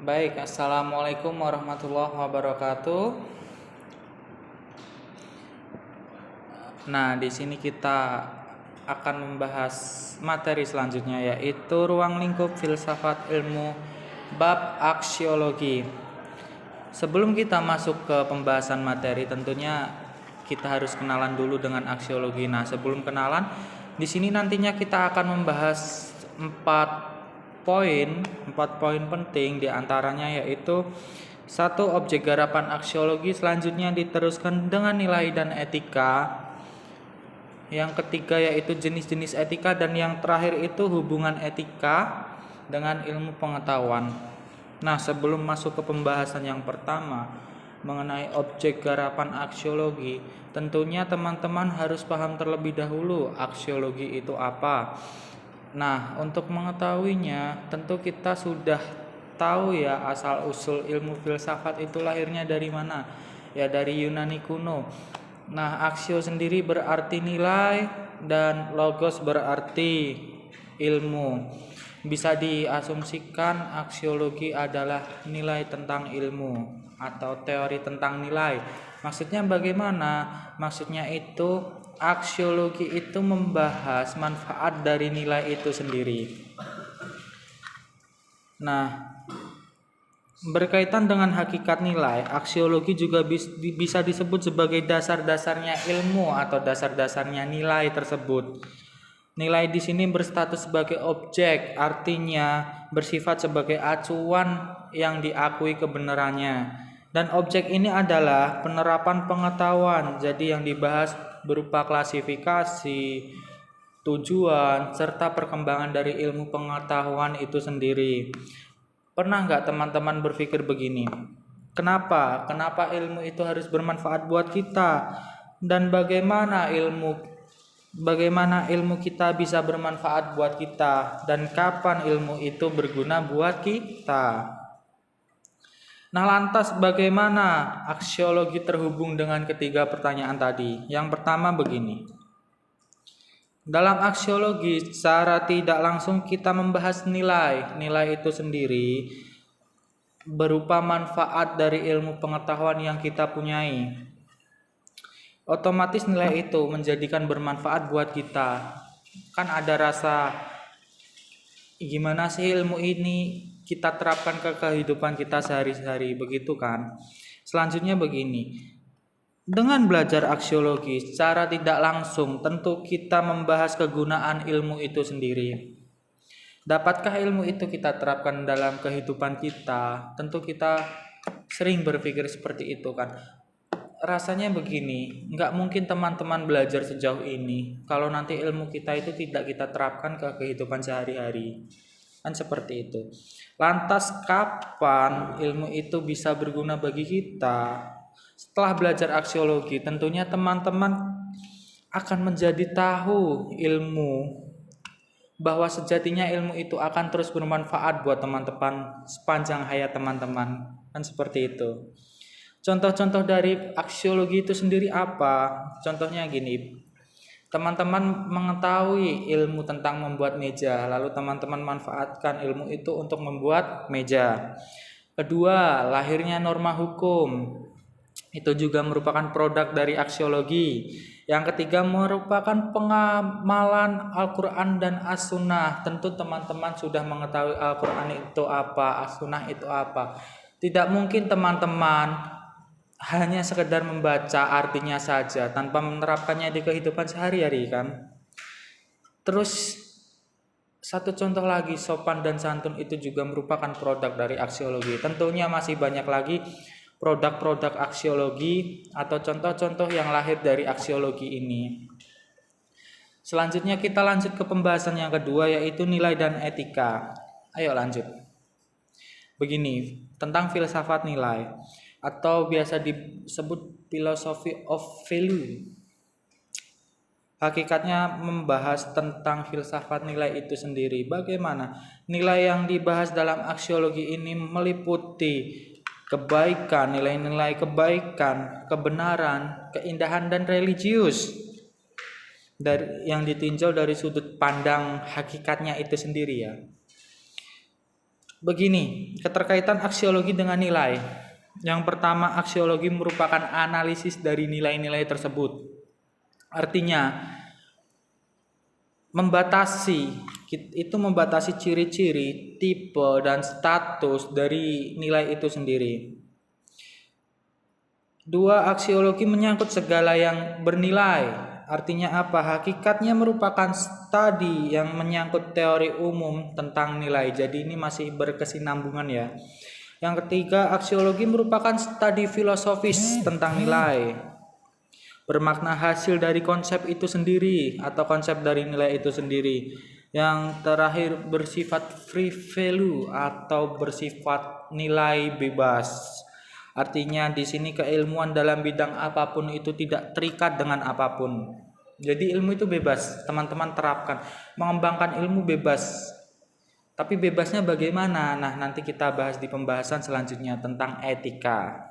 Baik, assalamualaikum warahmatullahi wabarakatuh. Nah, di sini kita akan membahas materi selanjutnya, yaitu ruang lingkup filsafat ilmu bab aksiologi. Sebelum kita masuk ke pembahasan materi, tentunya kita harus kenalan dulu dengan aksiologi. Nah, sebelum kenalan, di sini nantinya kita akan membahas empat poin penting, diantaranya yaitu satu, objek garapan aksiologi. Selanjutnya diteruskan dengan nilai dan etika. Yang ketiga yaitu jenis-jenis etika, dan yang terakhir itu hubungan etika dengan ilmu pengetahuan. Nah, sebelum masuk ke pembahasan yang pertama mengenai objek garapan aksiologi, tentunya teman-teman harus paham terlebih dahulu aksiologi itu apa. Nah, untuk mengetahuinya, tentu kita sudah tahu ya asal usul ilmu filsafat itu lahirnya dari mana? Ya, dari Yunani kuno. Nah, aksio sendiri berarti nilai dan logos berarti ilmu. Bisa diasumsikan aksiologi adalah nilai tentang ilmu atau teori tentang nilai. Maksudnya bagaimana? Maksudnya itu aksiologi itu membahas manfaat dari nilai itu sendiri. Nah, berkaitan dengan hakikat nilai, aksiologi juga bisa disebut sebagai dasar-dasarnya ilmu atau dasar-dasarnya nilai tersebut. Nilai di sini berstatus sebagai objek, artinya bersifat sebagai acuan yang diakui kebenarannya. Dan objek ini adalah penerapan pengetahuan. Jadi yang dibahas berupa klasifikasi, tujuan, serta perkembangan dari ilmu pengetahuan itu sendiri. Pernah nggak teman-teman berpikir begini? Kenapa ilmu itu harus bermanfaat buat kita? Dan bagaimana ilmu kita bisa bermanfaat buat kita? Dan kapan ilmu itu berguna buat kita? Nah, lantas bagaimana aksiologi terhubung dengan ketiga pertanyaan tadi? Yang pertama begini. Dalam aksiologi, secara tidak langsung kita membahas nilai. Nilai itu sendiri berupa manfaat dari ilmu pengetahuan yang kita punyai. Otomatis nilai itu menjadikan bermanfaat buat kita. Kan ada rasa, gimana sih ilmu ini kita terapkan ke kehidupan kita sehari-hari, begitu kan? Selanjutnya begini. Dengan belajar aksiologi secara tidak langsung, tentu kita membahas kegunaan ilmu itu sendiri. Dapatkah ilmu itu kita terapkan dalam kehidupan kita? Tentu kita sering berpikir seperti itu kan. Rasanya begini, nggak mungkin teman-teman belajar sejauh ini kalau nanti ilmu kita itu tidak kita terapkan ke kehidupan sehari-hari. Kan seperti itu. Lantas kapan ilmu itu bisa berguna bagi kita? Setelah belajar aksiologi, tentunya teman-teman akan menjadi tahu ilmu, bahwa sejatinya ilmu itu akan terus bermanfaat buat teman-teman sepanjang hayat teman-teman. Kan seperti itu. Contoh-contoh dari aksiologi itu sendiri apa? Contohnya gini. Teman-teman mengetahui ilmu tentang membuat meja, lalu teman-teman manfaatkan ilmu itu untuk membuat meja. Kedua, lahirnya norma hukum. Itu juga merupakan produk dari aksiologi. Yang ketiga, merupakan pengamalan Al-Quran dan As-Sunnah. Tentu teman-teman sudah mengetahui Al-Quran itu apa, As-Sunnah itu apa. Tidak mungkin teman-teman hanya sekedar membaca artinya saja tanpa menerapkannya di kehidupan sehari-hari kan. Terus satu contoh lagi, sopan dan santun itu juga merupakan produk dari aksiologi. Tentunya masih banyak lagi produk-produk aksiologi atau contoh-contoh yang lahir dari aksiologi ini. Selanjutnya kita lanjut ke pembahasan yang kedua, yaitu nilai dan etika. Ayo lanjut. Begini, tentang filsafat nilai atau biasa disebut philosophy of value. Hakikatnya membahas tentang filsafat nilai itu sendiri. Bagaimana? Nilai yang dibahas dalam aksiologi ini meliputi kebaikan, nilai-nilai kebaikan, kebenaran, keindahan, dan religius. Yang ditinjau dari sudut pandang hakikatnya itu sendiri ya. Begini, keterkaitan aksiologi dengan nilai. Yang pertama, aksiologi merupakan analisis dari nilai-nilai tersebut. Artinya, membatasi ciri-ciri, tipe, dan status dari nilai itu sendiri. Dua, aksiologi menyangkut segala yang bernilai. Artinya apa? Hakikatnya merupakan studi yang menyangkut teori umum tentang nilai. Jadi ini masih berkesinambungan ya. Yang ketiga, aksiologi merupakan studi filosofis tentang nilai. Bermakna hasil dari konsep itu sendiri atau konsep dari nilai itu sendiri. Yang terakhir, bersifat free value atau bersifat nilai bebas. Artinya di sini keilmuan dalam bidang apapun itu tidak terikat dengan apapun. Jadi ilmu itu bebas, teman-teman terapkan. Mengembangkan ilmu bebas. Tapi bebasnya bagaimana? Nah, nanti kita bahas di pembahasan selanjutnya tentang etika.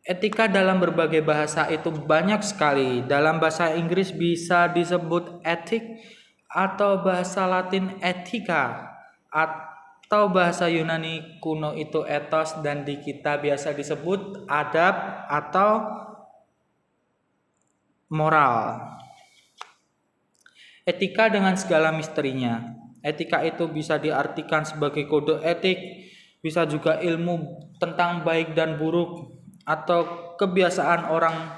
Etika dalam berbagai bahasa itu banyak sekali. Dalam bahasa Inggris bisa disebut etik, atau bahasa Latin etika, atau bahasa Yunani kuno itu ethos, dan di kita biasa disebut adab atau moral. Etika dengan segala misterinya. Etika itu bisa diartikan sebagai kode etik, bisa juga ilmu tentang baik dan buruk, atau kebiasaan orang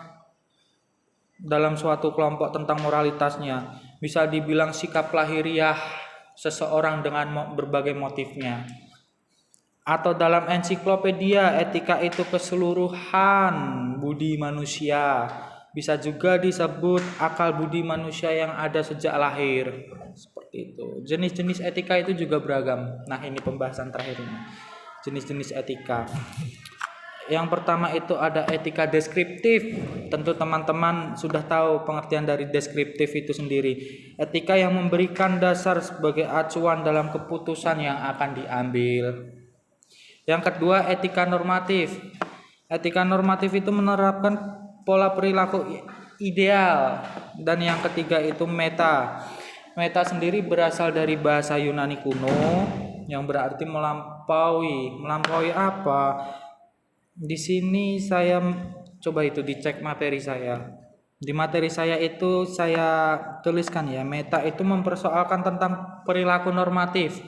dalam suatu kelompok tentang moralitasnya. Bisa dibilang sikap lahiriah seseorang dengan berbagai motifnya. Atau dalam ensiklopedia, etika itu keseluruhan budi manusia. Bisa juga disebut akal budi manusia yang ada sejak lahir. Seperti itu. Jenis-jenis etika itu juga beragam. Nah, ini pembahasan terakhir ini. Jenis-jenis etika. Yang pertama itu ada etika deskriptif. Tentu teman-teman sudah tahu pengertian dari deskriptif itu sendiri. Etika yang memberikan dasar sebagai acuan dalam keputusan yang akan diambil. Yang kedua, etika normatif. Etika normatif itu menerapkan pola perilaku ideal. Dan yang ketiga itu meta. Meta sendiri berasal dari bahasa Yunani kuno yang berarti melampaui. Melampaui apa? Di sini saya coba itu dicek materi saya. Di materi saya itu saya tuliskan ya, meta itu mempersoalkan tentang perilaku normatif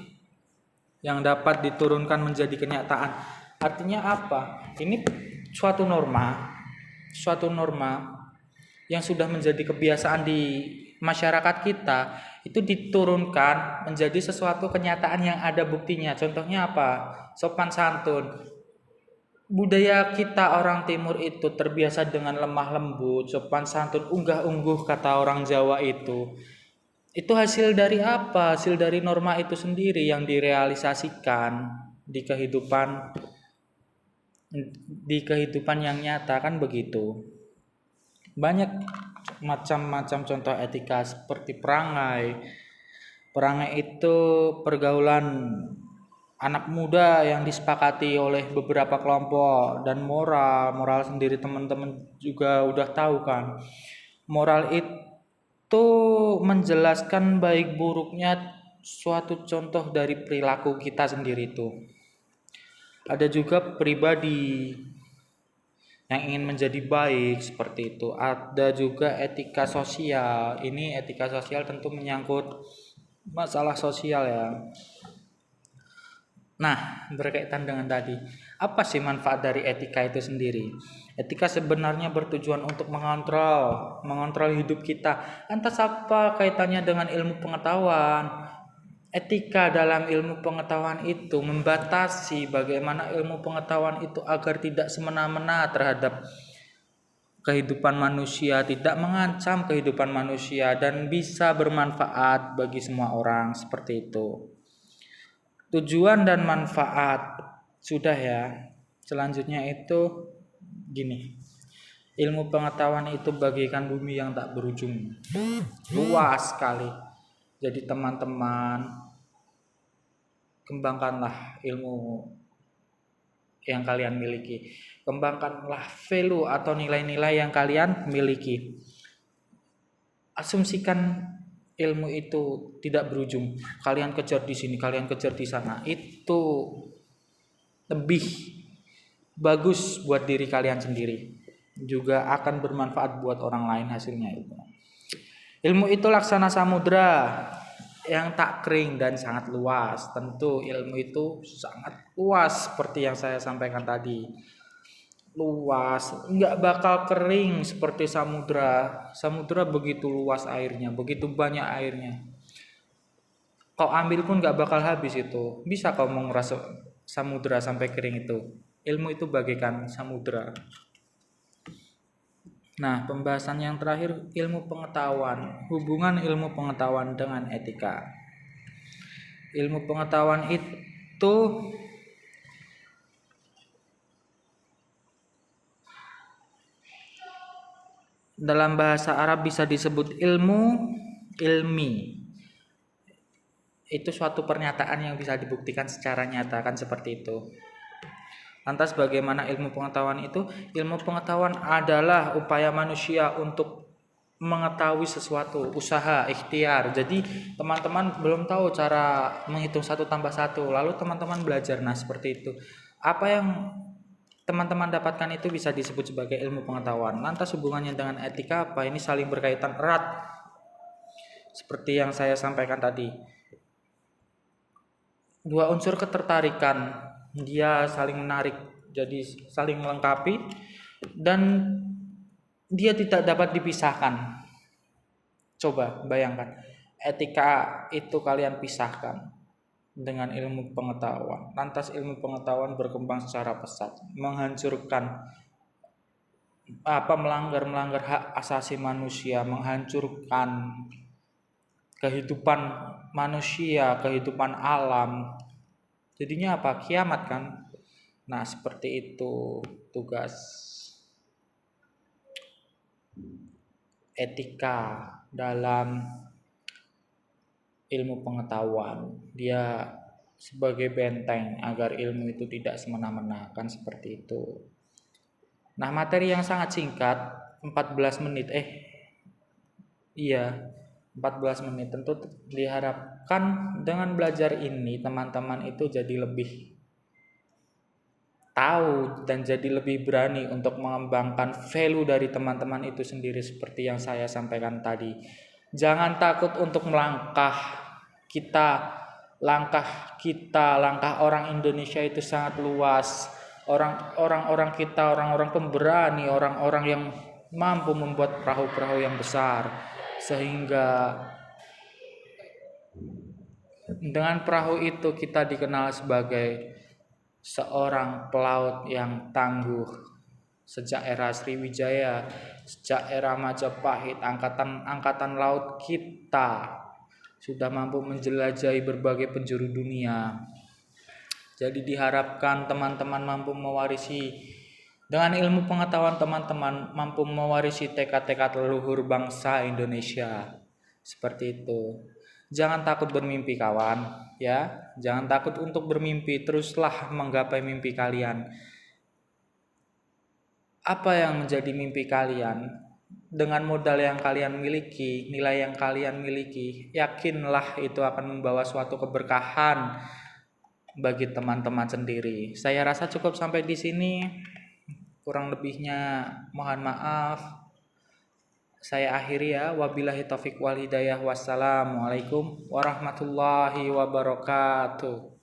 yang dapat diturunkan menjadi kenyataan. Artinya apa? Ini suatu norma yang sudah menjadi kebiasaan di masyarakat kita itu diturunkan menjadi sesuatu kenyataan yang ada buktinya. Contohnya apa? Sopan santun. Budaya kita orang timur itu terbiasa dengan lemah lembut, sopan santun, unggah-ungguh kata orang Jawa itu. Itu hasil dari apa? Hasil dari norma itu sendiri yang direalisasikan di kehidupan yang nyata, kan begitu. Banyak macam-macam contoh etika seperti perangai. Perangai itu pergaulan anak muda yang disepakati oleh beberapa kelompok. Dan moral sendiri teman-teman juga udah tahu kan. Moral itu menjelaskan baik buruknya suatu contoh dari perilaku kita sendiri itu. Ada juga pribadi yang ingin menjadi baik seperti itu. Ada juga etika sosial. Ini etika sosial tentu menyangkut masalah sosial ya. Nah, berkaitan dengan tadi, apa sih manfaat dari etika itu sendiri? Etika sebenarnya bertujuan untuk mengontrol hidup kita. Lantas apa kaitannya dengan ilmu pengetahuan? Etika dalam ilmu pengetahuan itu membatasi bagaimana ilmu pengetahuan itu agar tidak semena-mena terhadap kehidupan manusia, tidak mengancam kehidupan manusia, dan bisa bermanfaat bagi semua orang, seperti itu. Tujuan dan manfaat sudah ya. Selanjutnya itu gini. Ilmu pengetahuan itu bagaikan bumi yang tak berujung. Luas sekali. Jadi teman-teman, kembangkanlah ilmu yang kalian miliki. Kembangkanlah value atau nilai-nilai yang kalian miliki. Asumsikan ilmu itu tidak berujung, kalian kejar di sini, kalian kejar di sana, itu lebih bagus buat diri kalian sendiri, juga akan bermanfaat buat orang lain hasilnya itu. Ilmu itu laksana samudra yang tak kering dan sangat luas. Tentu ilmu itu sangat luas seperti yang saya sampaikan tadi. Luas, nggak bakal kering seperti samudra. Samudra begitu luas airnya, begitu banyak airnya. Kau ambil pun nggak bakal habis itu. Bisa kau mau ngerasa samudra sampai kering itu. Ilmu itu bagaikan samudra. Nah, pembahasan yang terakhir, ilmu pengetahuan. Hubungan ilmu pengetahuan dengan etika. Ilmu pengetahuan itu dalam bahasa Arab bisa disebut ilmi. Itu suatu pernyataan yang bisa dibuktikan secara nyata, kan seperti itu. Lantas bagaimana ilmu pengetahuan itu? Ilmu pengetahuan adalah upaya manusia untuk mengetahui sesuatu, usaha, ikhtiar. Jadi teman-teman belum tahu cara menghitung 1+1, lalu teman-teman belajar. Nah, seperti itu. Apa yang teman-teman dapatkan itu bisa disebut sebagai ilmu pengetahuan. Lantas hubungannya dengan etika apa? Ini saling berkaitan erat. Seperti yang saya sampaikan tadi. Dua unsur ketertarikan, dia saling menarik, jadi saling melengkapi dan dia tidak dapat dipisahkan. Coba bayangkan, etika itu kalian pisahkan dengan ilmu pengetahuan. Lantas ilmu pengetahuan berkembang secara pesat, menghancurkan melanggar hak asasi manusia, menghancurkan kehidupan manusia, kehidupan alam. Jadinya apa? Kiamat kan? Nah, seperti itu tugas etika dalam ilmu pengetahuan. Dia sebagai benteng agar ilmu itu tidak semena-mena, kan seperti itu. Nah, materi yang sangat singkat, 14 menit. Iya, 14 menit. Tentu diharapkan dengan belajar ini teman-teman itu jadi lebih tahu dan jadi lebih berani untuk mengembangkan value dari teman-teman itu sendiri seperti yang saya sampaikan tadi. Jangan takut untuk melangkah. Langkah orang Indonesia itu sangat luas. Orang-orang kita, orang-orang pemberani, orang-orang yang mampu membuat perahu-perahu yang besar, sehingga dengan perahu itu kita dikenal sebagai seorang pelaut yang tangguh. Sejak era Sriwijaya, sejak era Majapahit, angkatan laut kita sudah mampu menjelajahi berbagai penjuru dunia. Jadi diharapkan teman-teman mampu mewarisi, dengan ilmu pengetahuan teman-teman mampu mewarisi tekad-tekad leluhur bangsa Indonesia. Seperti itu. Jangan takut bermimpi kawan, ya. Jangan takut untuk bermimpi, teruslah menggapai mimpi kalian. Apa yang menjadi mimpi kalian? Dengan modal yang kalian miliki, nilai yang kalian miliki, yakinlah itu akan membawa suatu keberkahan bagi teman-teman sendiri. Saya rasa cukup sampai di sini. Kurang lebihnya mohon maaf. Saya akhiri ya. Wabillahi taufiq wal hidayah. Wassalamualaikum warahmatullahi wabarakatuh.